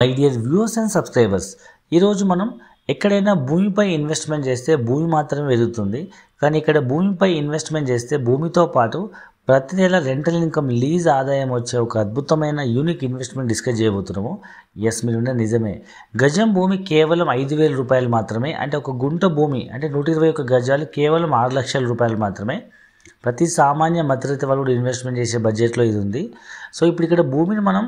My dear viewers and subscribers, ఈరోజు మనం ఎక్కడైనా భూమిపై ఇన్వెస్ట్మెంట్ చేస్తే భూమి మాత్రమే ఎదుగుతుంది. కానీ ఇక్కడ భూమిపై ఇన్వెస్ట్మెంట్ చేస్తే భూమితో పాటు ప్రతి నెల రెంటల్ ఇన్కమ్, లీజ్ ఆదాయం వచ్చే ఒక అద్భుతమైన యూనిక్ ఇన్వెస్ట్మెంట్ డిస్కస్ చేయబోతున్నాము. ఎస్, మీరున్న నిజమే. గజం భూమి కేవలం 5,000 రూపాయలు మాత్రమే. అంటే ఒక గుంట భూమి అంటే 121 గజాలు కేవలం 6 లక్షల రూపాయలు మాత్రమే. ప్రతి సామాన్య మధ్యతరగతి వాళ్ళు కూడా ఇన్వెస్ట్మెంట్ చేసే బడ్జెట్లో ఇది ఉంది. సో ఇప్పుడు ఇక్కడ భూమిని మనం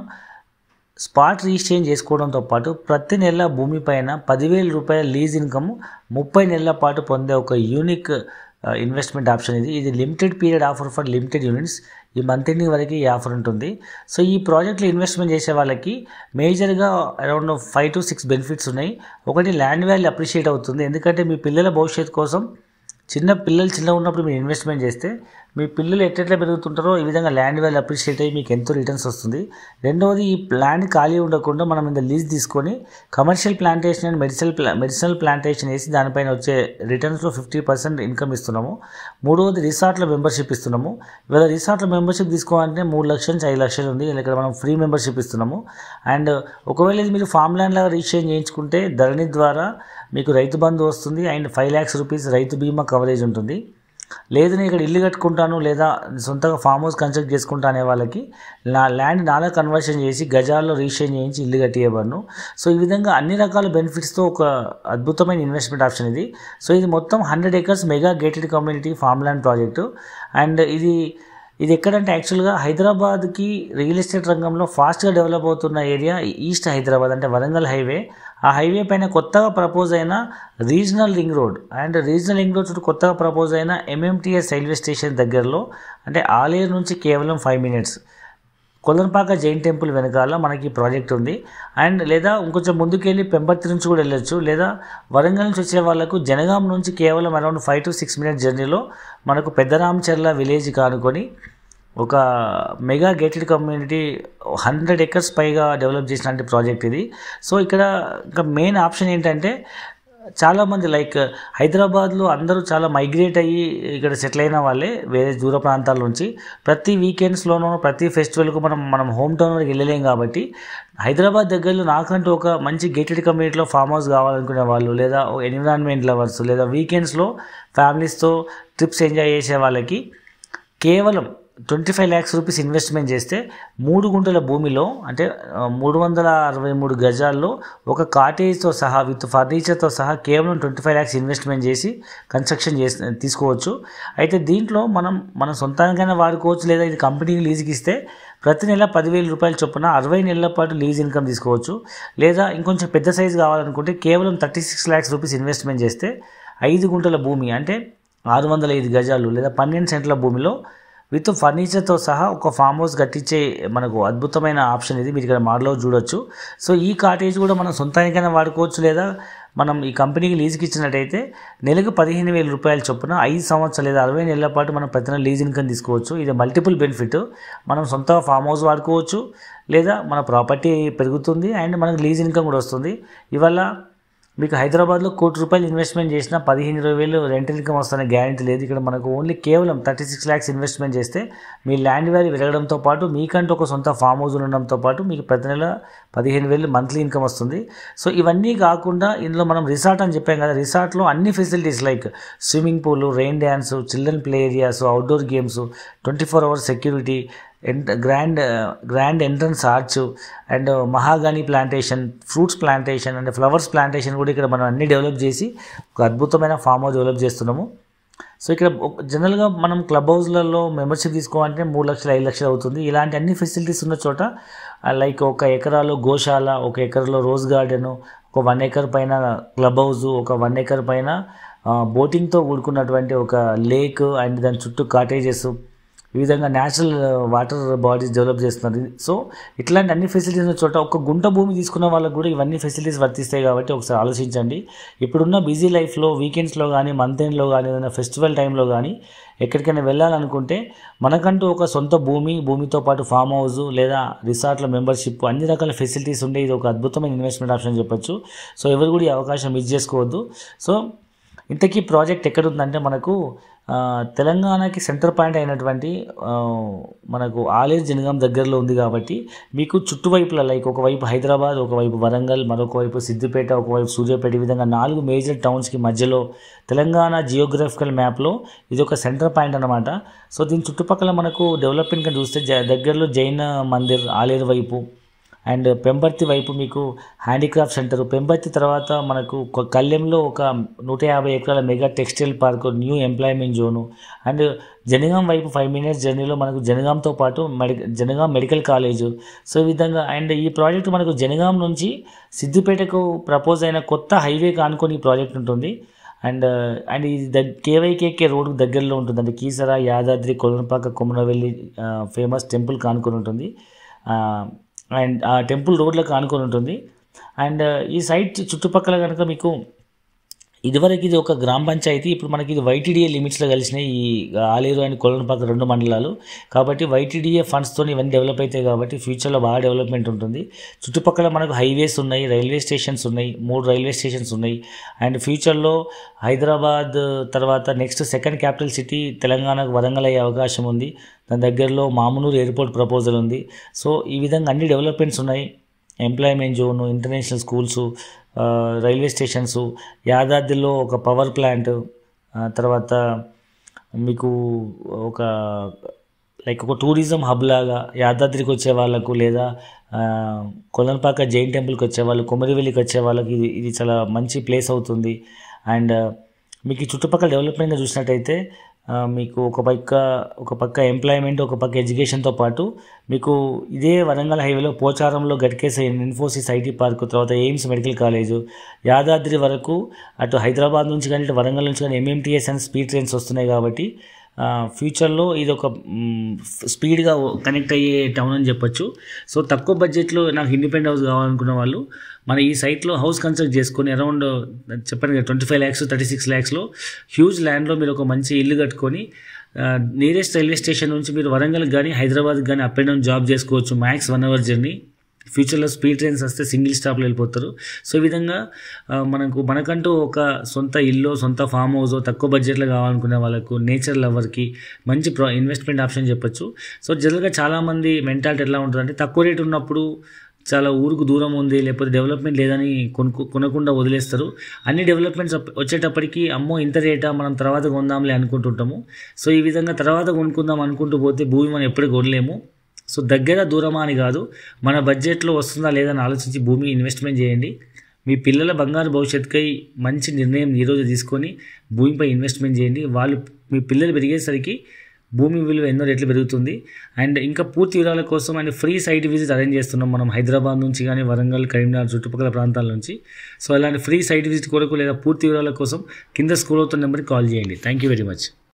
స్పాట్ రీఎక్స్చేంజ్ చేసుకోవడంతో పాటు ప్రతి నెల భూమి పైన 10,000 రూపాయల లీజ్ ఇన్కమ్ 30 నెలల పాటు పొందే ఒక యూనిక్ ఇన్వెస్ట్మెంట్ ఆప్షన్ ఇది limited period offer for limited units. ఈ మంత్ ఎండింగ్ వరకు ఈ ఆఫర్ ఉంటుంది. సో ఈ ప్రాజెక్ట్లో ఇన్వెస్ట్మెంట్ చేసే వాళ్ళకి మేజర్గా అరౌండ్ 5 to 6 బెనిఫిట్స్ ఉన్నాయి. ఒకటి, ల్యాండ్ వాల్యూ అప్రిషియేట్ అవుతుంది. ఎందుకంటే మీ పిల్లల భవిష్యత్తు కోసం చిన్నగా ఉన్నప్పుడు మీరు ఇన్వెస్ట్మెంట్ చేస్తే మీ పిల్లలు ఎట్లా పెరుగుతుంటారో ఈ విధంగా ల్యాండ్ వాల్యూ అప్రిషియేట్ అయ్యి మీకు ఎంతో రిటర్న్స్ వస్తుంది. రెండవది, ఈ ల్యాండ్ ఖాళీ ఉండకుండా మనం ఇంత లీజ్ తీసుకొని commercial plantation and medicinal plantation వేసి దానిపైన వచ్చే రిటర్న్స్లో 50% ఇన్కమ్ ఇస్తున్నాము. మూడవది, రిసార్ట్లో మెంబర్షిప్ ఇస్తున్నాము. ఇవాళ రిసార్ట్లో మెంబర్షిప్ తీసుకోవాలంటే 3 లక్షల నుంచి 5 లక్షలు ఉంది. ఇక్కడ మనం ఫ్రీ మెంబర్షిప్ ఇస్తున్నాము. అండ్ ఒకవేళ ఇది మీరు ఫామ్ ల్యాండ్ లాగా రిజిస్ట్రేషన్ చేయించుకుంటే ధరణి ద్వారా మీకు రైతు బంధు వస్తుంది. అండ్ 5 lakhs రూపీస్ రైతు బీమా కవరేజ్ ఉంటుంది. లేదు నేను ఇక్కడ ఇల్లు కట్టుకుంటాను లేదా సొంతంగా ఫామ్ హౌస్ కన్స్ట్రక్ట్ చేసుకుంటా అనే వాళ్ళకి నా ల్యాండ్ నాలా కన్వర్షన్ చేసి గజాల్లో రిజిస్ట్రేషన్ చేయించి ఇల్లు కట్టియబడను. సో ఈ విధంగా అన్ని రకాల బెనిఫిట్స్తో ఒక అద్భుతమైన ఇన్వెస్ట్మెంట్ ఆప్షన్ ఇది. సో ఇది మొత్తం 100 acres mega gated community farm land project. And ఇది ఎక్కడంటే యాక్చువల్గా హైదరాబాద్కి రియల్ ఎస్టేట్ రంగంలో ఫాస్ట్గా డెవలప్ అవుతున్న ఏరియా ఈస్ట్ హైదరాబాద్ అంటే వరంగల్ హైవే. ఆ హైవే పైన కొత్తగా ప్రపోజ్ అయిన రీజనల్ రింగ్ రోడ్ చుట్టూ కొత్తగా ప్రపోజ్ అయిన MMTS రైల్వే స్టేషన్ దగ్గరలో, అంటే ఆలేరు నుంచి కేవలం 5 minutes కొలన్పాక జైన్ టెంపుల్ వెనకాల మనకి ప్రాజెక్ట్ ఉంది. అండ్ లేదా ఇంకొంచెం ముందుకెళ్ళి పెంబర్తి నుంచి కూడా వెళ్ళొచ్చు. లేదా వరంగల్ నుంచి వచ్చే వాళ్ళకు జనగాం నుంచి కేవలం అరౌండ్ 5 to 6 minutes జర్నీలో మనకు పెద్దరామచర్ల విలేజ్ కానుకొని ఒక మెగా గేటెడ్ కమ్యూనిటీ 100 acres పైగా డెవలప్ చేసినటువంటి ప్రాజెక్ట్ ఇది. సో ఇక్కడ ఇంకా మెయిన్ ఆప్షన్ ఏంటంటే చాలామంది లైక్ హైదరాబాద్లో అందరూ చాలా మైగ్రేట్ అయ్యి ఇక్కడ సెటిల్ అయిన వాళ్ళే వేరే దూర ప్రాంతాల నుంచి. ప్రతి వీకెండ్స్లోనూ ప్రతి ఫెస్టివల్కు మనం హోమ్ టౌన్ వరకు వెళ్ళలేం. కాబట్టి హైదరాబాద్ దగ్గరలో నాకంటూ ఒక మంచి గేటెడ్ కమ్యూనిటీలో ఫామ్ హౌస్ కావాలనుకునే వాళ్ళు, లేదా ఎన్విరాన్మెంట్ లవర్స్, లేదా వీకెండ్స్లో ఫ్యామిలీస్తో ట్రిప్స్ ఎంజాయ్ చేసే వాళ్ళకి కేవలం 25 lakhs రూపీస్ ఇన్వెస్ట్మెంట్ చేస్తే 3 గుంటల భూమిలో అంటే 363 గజాల్లో ఒక కాటేజ్తో సహా విత్ ఫర్నిచర్తో సహా కేవలం 25 lakhs ఇన్వెస్ట్మెంట్ చేసి కన్స్ట్రక్షన్ తీసుకోవచ్చు. అయితే దీంట్లో మనం సొంతంగానే వాడుకోవచ్చు. లేదా ఇది కంపెనీకి లీజుకి ఇస్తే ప్రతి నెల 10,000 రూపాయల చొప్పున 60 నెలల పాటు లీజ్ ఇన్కమ్ తీసుకోవచ్చు. లేదా ఇంకొంచెం పెద్ద సైజు కావాలనుకుంటే కేవలం 36 lakhs రూపీస్ ఇన్వెస్ట్మెంట్ చేస్తే 5 గుంటల భూమి అంటే 605 గజాలు లేదా 12 సెంట్ల భూమిలో విత్ ఫర్నిచర్తో సహా ఒక ఫామ్ హౌస్ కట్టించే మనకు అద్భుతమైన ఆప్షన్ ఇది. మీరు ఇక్కడ మోడల్ చూడొచ్చు. సో ఈ కాటేజ్ కూడా మనం సొంతానికైనా వాడుకోవచ్చు. లేదా మనం ఈ కంపెనీకి లీజుకి ఇచ్చినట్టయితే నెలకు 15,000 రూపాయల చొప్పున 5 సంవత్సరాలు లేదా 60 నెలల పాటు మనం ప్రతి నెల లీజ్ ఇన్కమ్ తీసుకోవచ్చు. ఇది మల్టిపుల్ బెనిఫిట్. మనం సొంతంగా ఫామ్ హౌస్ వాడుకోవచ్చు, లేదా మన ప్రాపర్టీ పెరుగుతుంది అండ్ మనకు లీజ్ ఇన్కమ్ కూడా వస్తుంది. ఇవల్ల మీకు హైదరాబాద్లో 1 కోటి రూపాయలు ఇన్వెస్ట్మెంట్ చేసినా 15-20 రెంటల్ ఇన్కమ్ వస్తున్న గ్యారెంటీ లేదు. ఇక్కడ మనకు ఓన్లీ కేవలం 36 lakhs ఇన్వెస్ట్మెంట్ చేస్తే మీ ల్యాండ్ వాల్యూ పెరగడంతో పాటు మీకంటూ ఒక సొంత ఫామ్ హౌస్ ఉండడంతో పాటు మీకు ప్రతి నెల 15,000 మంత్లీ ఇన్కమ్ వస్తుంది. సో ఇవన్నీ కాకుండా ఇందులో మనం రిసార్ట్ అని చెప్పాం కదా, రిసార్ట్లో అన్ని facilities like swimming pool, rain dance, children play areas, outdoor games, 24 hours security, grand entrance arch and mahogany plantation, fruits plantation and flowers plantation కూడా ఇక్కడ మనం అన్ని డెవలప్ చేసి ఒక అద్భుతమైన ఫామ్ హౌస్ డెవలప్ చేస్తున్నాము. సో ఇక్కడ జనరల్గా మనం క్లబ్ హౌస్లలో మెంబర్షిప్ తీసుకోవాలంటే 3 లక్షలు 5 లక్షలు అవుతుంది. ఇలాంటి అన్ని ఫెసిలిటీస్ ఉన్న చోట లైక్ 1 ఎకరాలో గోశాల, 1 ఎకర్లో రోజ్ గార్డెను, ఒక 1 acre పైన క్లబ్ హౌస్, ఒక 1 acre పైన బోటింగ్తో కూడుకున్నటువంటి ఒక లేక్ అండ్ దాని చుట్టూ కాటేజెస్, ఈ విధంగా న్యాచురల్ వాటర్ బాడీస్ డెవలప్ చేస్తున్నారు. సో ఇట్లాంటి అన్ని ఫెసిలిటీస్ ఉన్న చోట ఒక గుంట భూమి తీసుకున్న వాళ్ళకు కూడా ఇవన్నీ ఫెసిలిటీస్ వర్తిస్తాయి. కాబట్టి ఒకసారి ఆలోచించండి. ఇప్పుడున్న బిజీ లైఫ్లో వీకెండ్స్లో కానీ, మంత్ ఎండ్లో కానీ, ఏదైనా ఫెస్టివల్ టైంలో కానీ ఎక్కడికైనా వెళ్ళాలనుకుంటే మనకంటూ ఒక సొంత భూమితో పాటు ఫామ్ హౌస్ లేదా రిసార్ట్ల మెంబర్షిప్ అన్ని రకాల ఫెసిలిటీస్ ఉండే ఇది ఒక అద్భుతమైన ఇన్వెస్ట్మెంట్ ఆప్షన్ చెప్పొచ్చు. సో ఎవరు కూడా ఈ అవకాశం మిస్ చేసుకోవద్దు. సో ఇంతకీ ప్రాజెక్ట్ ఎక్కడుందంటే మనకు తెలంగాణకి సెంటర్ పాయింట్ అయినటువంటి మనకు ఆలేరు జనగాం దగ్గరలో ఉంది కాబట్టి మీకు చుట్టువైపుల లైక్ ఒకవైపు హైదరాబాద్, ఒకవైపు వరంగల్, మరొక వైపు సిద్దిపేట, ఒకవైపు సూర్యాపేట, ఈ విధంగా 4 మేజర్ టౌన్స్కి మధ్యలో తెలంగాణ జియోగ్రఫికల్ మ్యాప్లో ఇది ఒక సెంటర్ పాయింట్ అన్నమాట. సో దీని చుట్టుపక్కల మనకు డెవలప్మెంట్ కానీ చూస్తే దగ్గరలో జైన మందిర్ ఆలేరు వైపు అండ్ పెంబర్తి వైపు మీకు హ్యాండీక్రాఫ్ట్ సెంటర్, పెంబర్తి తర్వాత మనకు కళ్యాణ్లో ఒక 150 ఎకరాల mega textile park, new employment zone and Jangaon వైపు 5 minutes జర్నీలో మనకు జనగాంతో పాటు జనగాం మెడికల్ కాలేజు. సో ఈ విధంగా అండ్ ఈ ప్రాజెక్ట్ మనకు జనగాం నుంచి సిద్దిపేటకు ప్రపోజ్ అయిన కొత్త హైవేకి ఆనుకొని ఈ ప్రాజెక్ట్ ఉంటుంది. అండ్ ఇది కేవైకేకే రోడ్కు దగ్గరలో ఉంటుంది. అంటే కీసర, యాదాద్రి, కొలనుపాక, కొమరవెల్లి ఫేమస్ టెంపుల్కి ఆనుకొని ఉంటుంది. అండ్ ఆ టెంపుల్ రోడ్లకు ఆనుకొని ఉంటుంది. అండ్ ఈ సైట్ చుట్టుపక్కల కనుక మీకు ఇదివరకు ఇది ఒక గ్రామ పంచాయతీ, ఇప్పుడు మనకి ఇది వైటీడీఏ లిమిట్స్లో కలిసిన ఈ ఆలేరు అండ్ కొలనుపాక 2 మండలాలు కాబట్టి వైటీడీఏ ఫండ్స్తో ఇవన్నీ డెవలప్ అవుతాయి కాబట్టి ఫ్యూచర్లో బాగా డెవలప్మెంట్ ఉంటుంది. చుట్టుపక్కల మనకు హైవేస్ ఉన్నాయి, రైల్వే స్టేషన్స్ ఉన్నాయి, 3 రైల్వే స్టేషన్స్ ఉన్నాయి. అండ్ ఫ్యూచర్లో హైదరాబాద్ తర్వాత నెక్స్ట్ సెకండ్ క్యాపిటల్ సిటీ తెలంగాణకు వరంగల్ అయ్యే అవకాశం ఉంది. దాని దగ్గరలో మామునూరు ఎయిర్పోర్ట్ ప్రపోజల్ ఉంది. సో ఈ విధంగా అన్ని డెవలప్మెంట్స్ ఉన్నాయి. Employment zone, international schools, railway stations, యాదాద్రిలో ఒక పవర్ ప్లాంట్, తర్వాత మీకు ఒక ఒక టూరిజం హబ్ లాగా యాదాద్రికి వచ్చే వాళ్ళకు లేదా కొలనుపాక జైన్ టెంపుల్కి వచ్చే వాళ్ళు, కొమరవెల్లికి వచ్చే వాళ్ళకి ఇది చాలా మంచి ప్లేస్ అవుతుంది. అండ్ మీకు ఈ చుట్టుపక్కల డెవలప్మెంట్గా చూసినట్టయితే మీకు ఒక పక్క ఎంప్లాయ్మెంట్, ఒక పక్క ఎడ్యుకేషన్తో పాటు మీకు ఇదే వరంగల్ హైవేలో పోచారంలో గట్కేసే ఇన్ఫోసిస్ ఐటీ పార్క్, తర్వాత ఎయిమ్స్ మెడికల్ కాలేజు, యాదాద్రి వరకు అటు హైదరాబాద్ నుంచి కానీ ఇటు వరంగల్ నుంచి కానీ ఎంఎంటీఎస్ అండ్ స్పీడ్ ట్రైన్స్ వస్తున్నాయి కాబట్టి ఫ్యూచర్లో ఇది ఒక స్పీడ్గా కనెక్ట్ అయ్యే టౌన్ అని చెప్పొచ్చు. సో తక్కువ బడ్జెట్లో నాకు ఇండిపెండెంట్ హౌస్ కావాలనుకున్న వాళ్ళు మన ఈ సైట్లో హౌస్ కన్స్ట్రక్ట్ చేసుకొని అరౌండ్ చెప్పండి కదా 25 lakhs 36 lakhsలో హ్యూజ్ ల్యాండ్లో మీరు ఒక మంచి ఇల్లు కట్టుకొని నియరెస్ట్ రైల్వే స్టేషన్ నుంచి మీరు వరంగల్కి కానీ హైదరాబాద్కి కానీ అప్ అండ్ డౌన్ జాబ్ చేసుకోవచ్చు. Max 1 hour journey. ఫ్యూచర్లో స్పీడ్ ట్రైన్స్ వస్తే సింగిల్ స్టాప్లో వెళ్ళిపోతారు. సో ఈ విధంగా మనకంటూ ఒక సొంత ఇల్లు, సొంత ఫామ్ హౌస్ తక్కువ బడ్జెట్లో కావాలనుకునే వాళ్ళకు, నేచర్ లవర్కి మంచి ఇన్వెస్ట్మెంట్ ఆప్షన్ చెప్పొచ్చు. సో జనరల్గా చాలామంది మెంటాలిటీ ఎట్లా ఉంటుందంటే తక్కువ రేటు ఉన్నప్పుడు చాలా ఊరుకు దూరం ఉంది లేకపోతే డెవలప్మెంట్ లేదని కొనకుండా వదిలేస్తారు. అన్ని డెవలప్మెంట్స్ వచ్చేటప్పటికి అమ్మో ఇంత రేటా మనం తర్వాత కొందాంలే అనుకుంటుంటాము. సో ఈ విధంగా తర్వాత కొనుక్కుందాం అనుకుంటూ పోతే భూమి మనం ఎప్పుడు కొనలేము. సో దగ్గర దూరమా అని కాదు, మన బడ్జెట్లో వస్తుందా లేదని ఆలోచించి భూమి ఇన్వెస్ట్మెంట్ చేయండి. మీ పిల్లల బంగారు భవిష్యత్తుకై మంచి నిర్ణయం ఈరోజు తీసుకొని భూమిపై ఇన్వెస్ట్మెంట్ చేయండి. మీ పిల్లలు పెరిగేసరికి భూమి విలువ ఎన్నో రెట్లు పెరుగుతుంది. అండ్ ఇంకా పూర్తి వివరాల కోసం and free site visit arrange చేస్తున్నాం మనం హైదరాబాద్ నుంచి కానీ వరంగల్, కరీంనగర్ చుట్టుపక్కల ప్రాంతాల నుంచి. సో అలాంటి ఫ్రీ సైట్ విజిట్ కొరకు లేదా పూర్తి వివరాల కోసం కింద స్క్రోల్ అవుతున్న నెంబర్కి కాల్ చేయండి. Thank you very much.